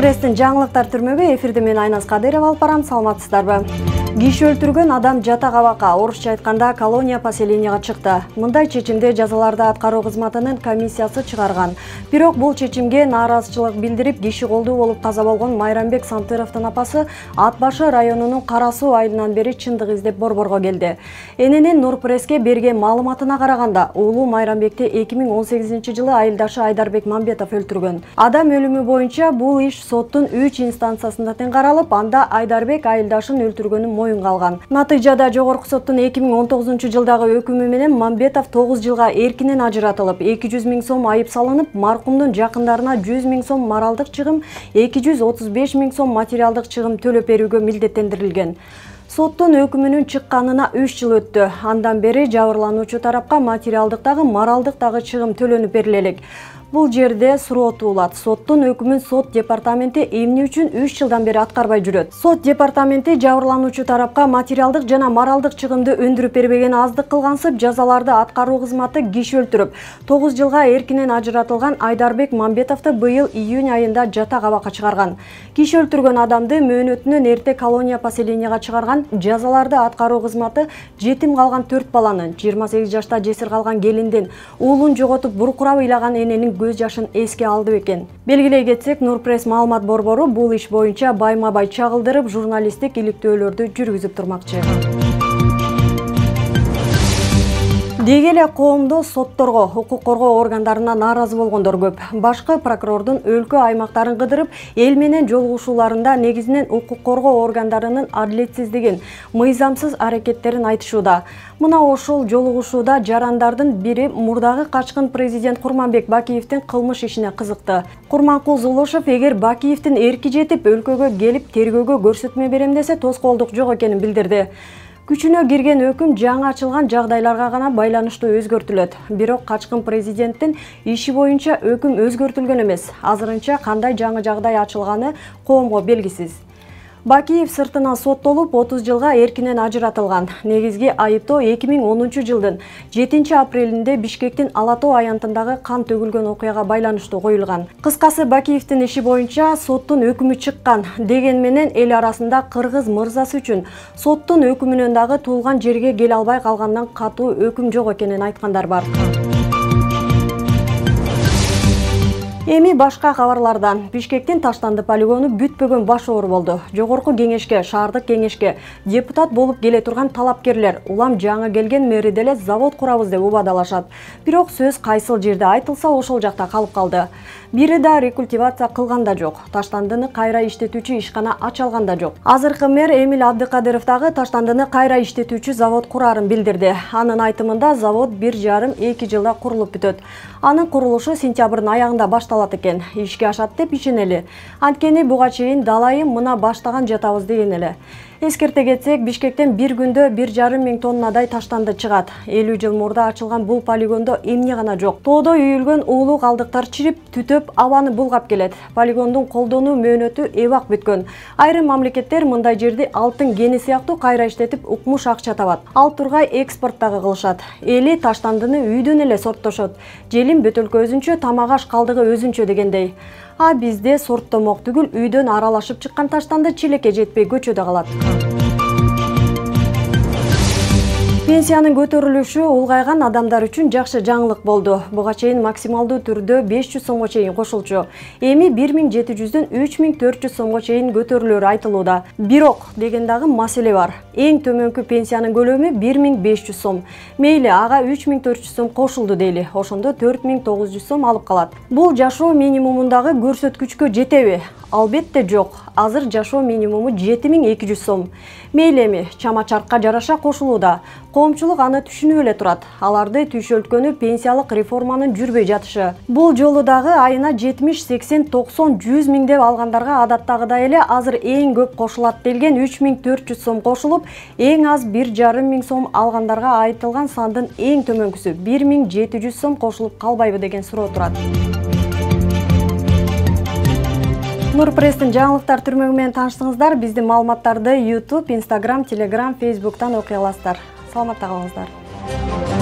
Нурпресстин жаңылыктар түрмөгү эфирде мен Айназ Кадырова алып барам, саламатсыздарбы? Киши өлтүргөн адам жата кабакка, орусча айтканда колония поселенияга чыкты. Мындай чечимди жазаларды аткаруу кызматынын комиссиясы чыгарган. Бирок бул чечимге нааразычылык билдирип, киши колдуу болуп каза болгон Майрамбек Сантыровдун апасы Ат башы районунун Кара Суу айылынан бери чындык издеп Борборго келди. Эненин Нурпресске берген маалыматына караганда, уулу Майрамбекти 2018-жылы айылдашы Айдарбек Мамбетов өлтүргөн. Адам өлүмү боюнча бул иш соттун 3 инстанциясында тең каралып, анда Айдарбек айылдашын өлтүргөнүн моюнга алган. Натыйжада жогорку соттун 2019-жылдагы өкүмү менен Мамбетов 9 жылга эркинен ажыратылып, 200 000 сом айып салынып, маркумдун жакындарына 100 000 сом моралдык чыгым, 235 000 сом материалдык чыгым төлөп берүүгө милдеттендирилген. Соттун өкүмүнүн чыкканына 3 жыл өттү. Андан бери жабырлануучу тарапка материалдык дагы, моралдык дагы чыгым төлөнүп бериле элек. Бул жерде суроо туулат. Соттун өкүмүн сот департаменти эмне үчүн 3 жылдан бери аткарбай жүрөт? Сот департаменти жабырлануучу тарапка материалдык жана моралдык чыгымды өндүрүп бербеген аздык кылгансып, жазаларды аткаруу кызматы киши өлтүрүп, 9 жылга эркинен ажыратылган Айдарбек Мамбетовду быйыл июнь айында жата кабакка чыгарган. Киши өлтүргөн адамды мөөнөтүнөн эрте колония поселенияга чыгарган. Жазаларды аткаруу кызматы жетим калган 4 баланын, 28 жашта жесир калган келиндин, уулун жоготуп буркурап ыйлаган эненин көз жашын эске алды экен. Белгилей кетсек, Нурпресс маалымат борбору бул иш боюнча байма-бай чагылдырып, журналисттик иликтөөлөрдү жүргүзүп турмакчы. Деги эле коомдо сотторго, укук коргоо органдарына нааразы болгондор көп. Башкы прокурордун өлкө аймактарын кыдырып, эл менен жолугушууларында негизинен укук коргоо органдарынын адилетсиздигин, мыйзамсыз аракеттерин айтышууда. Мына ошол жолугушууда жарандардын бири мурдагы качкын президент Курманбек Бакиевдин кылмыш ишине кызыкты. Курманкул Зулушев эгер Бакиевдин эрки жетип өлкөгө келип тергөөгө көрсөтмө берем десе, тоскоолдук жок экенин билдирди. Күчүнө кирген өкүм жаңы ачылган жагдайларга гана байланыштуу өзгөртүлөт. Бирок качкын президенттин иши боюнча өкүм өзгөртүлгөн эмес. Азырынча кандай жаңы жагдай ачылганы коомго белгисиз. Бакиев сыртынан соттолуп 30 жылга эркинен ажыратылган. Негизги айыптоо 2010-жылдын 7 апрелинде Бишкектин Ала Тоо аянтындагы кан төгүлгөн окуяга байланыштуу коюлган. Кыскасы, Бакиевдин иши боюнча соттун өкүмү чыккан. Деген менен эл арасында кыргыз мырзасы үчүн соттун өкүмүнөн дагы туулган жерге келе албай калгандан катуу өкүм жок экенин айткандар бар. Эми башка кабарлардан. Бишкектин Таштанды полигону бүтпөгөн баш оор болду. Жогорку кеңешке, шаардык кеңешке депутат болуп келе турган талапкерлер улам жаңы келген мэри деле завод курабыз деп убадалашат. Бирок сөз кайсыл жерде айтылса, ошол жакта калып калды. Бири да рекультивация кылган да жок. Таштандыны кайра иштетүүчү ишкана ача алган да жок. Азыркы мэр Эмиль Абдыкадыров дагы Таштандыны кайра иштетүүчү завод курарын билдирди. Анын айтымында завод 1,5-2 жылда курулуп бүтөт. Анын курулушу сентябрдын аягында башталат экен. Ишке ашат деп ишенели. Анткени буга чейин далайым мына баштаган жатабыз деген эле. Эскерте кетсек, Бишкектен бир күндө 1,5 миң тоннадай таштанды чыгат. 50 жыл мурда ачылган бул полигондо эмне гана жок. Тоодо үйүлгөн уулуу калдыктар чирип, түтөп, абаны булгап келет. Полигондун колдонуу мөөнөтү эбак бүткөн. Айрым мамлекеттер мындай жерди алтын кени сыяктуу кайра иштетип, укмуш акча табат. Ал тургай экспорт дагы кылышат. Эли таштандыны үйдөн эле сорттошот. Желим бөтөлкө өзүнчө, тамак аш калдыгы өзүнчө дегендей. А бизде сорттомок түгүл, үйдөн аралашып чыккан таштанды челекке жетпей көчөдө калат. Пенсиянын көтөрүлүшү улгайган адамдар үчүн жакшы жаңылык болду. Буга чейин максималдуу түрдө 500 сомго чейин кошулчу. Эми 1700-дөн 3400 сомго чейин көтөрүлөрү айтылууда. Бирок деген дагы маселе бар. Эң төмөнкү пенсиянын көлөмү 1500 сом. Мейли, ага 3400 сом кошулду дейли. Ошондо 4900 сом алып калат. Бул жашоо минимумундагы көрсөткүчкө жетеби? Албетте жок. Азыр жашоо минимуму 7200 сом. Мейли эми, чама-чаркка жараша кошулууда. Коомчулук аны түшүнүп эле турат. Аларды түйшөлткөнү пенсиялык реформанын жүрбөй жатышы. Бул жолу дагы айына 70, 80, 90, 100 миң деп алгандарга адаттагыдай эле азыр эң көп кошулат делген 3400 сом кошулуп, эң аз 1,5 миң сом алгандарга айтылган сандын эң төмөнкүсү 1700 сом кошулуп калбайбы деген суроо турат. Нурпресстин жаңылыктар түрмөгү менен тааныштыңыздар. Биздин маалыматтарды YouTube, Instagram, Telegram, Facebook'tan окуй аласыздар. Саламатта калыңыздар.